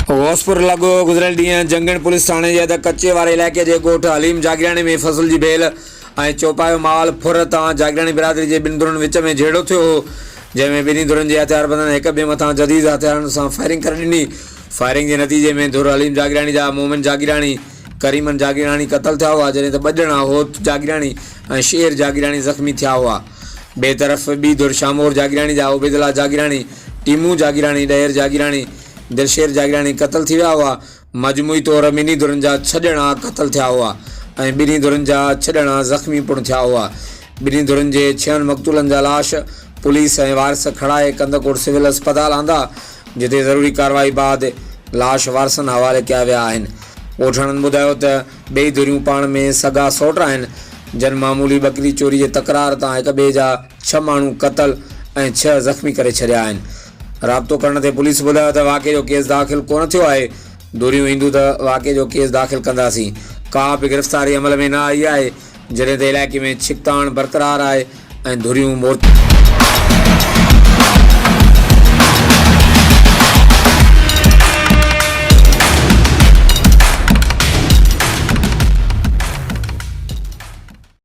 घोसपुर लागू गुज़िरियल ॾींहुं जंगण पुलिस थाणे जे कच्चे वारे इलाइक़े जे ॻोठ हलीम जागरियाणी में फसल जी बेल ऐं चौपायो माल फुर तां जागरियाणी बिरादरी जे ॿिनि धुरनि विच में झेड़ो थियो हो, जंहिंमें ॿिन्ही धुरनि जे हथियारबंदनि हिक ॿिए मथां जदीद हथियारनि सां फायरिंग करे ॾिनी। फायरिंग जे नतीजे में धुर हलीम जागरियाणी जा मोमिन जागरियाणी, करीमन जागरियाणी क़तल थिया हुआ, जॾहिं त ॿ ॼणा होत जागरियाणी ऐं शेर जागरियाणी ज़ख़्मी थिया हुआ। ॿिए तरफ़ ॿी धुर शामोर जागरियाणी जा उबैदुल्ला जागरियाणी, टीमू जागरियाणी, ॾहेर जागरियाणी, दिलशेर जागरियाणी क़तल थी विया हुआ। मजमूई तौर ॿिन्ही धुरनि जा 6 ॼणा क़तल थिया हुआ ऐं ॿिन्ही धुरनि जा 6 ॼणा ज़ख़्मी पिणु थिया हुआ। ॿिन्ही धुरनि जे 6 मक़तूलनि जा लाश पुलिस ऐं वारिस खड़ाए कंदकोट सिविल अस्पताल आंदा, जिते ज़रूरी कार्रवाई बाद लाश वारसनि हवाले कया विया आहिनि। ॻोठणनि ॿुधायो त ॿई धुरियूं पाण में सगा सौट आहिनि। जन मामूली बकरी चोरी जे तकरार तां हिक ॿिए जा 6 माण्हू क़तल ऐं 6 ज़ख़्मी करे छॾिया आहिनि। राब्तो करण ते पुलिस ॿुधायो त वाक़े जो केस दाख़िल कोन थियो आहे। धुरियूं ईंदियूं त वाक़े जो केस दाख़िल कंदासीं। का बि गिरफ़्तारी अमल में न आई आहे, जॾहिं त इलाइक़े में छिकताण बरक़रार आहे ऐं धुरियूं मोर्चा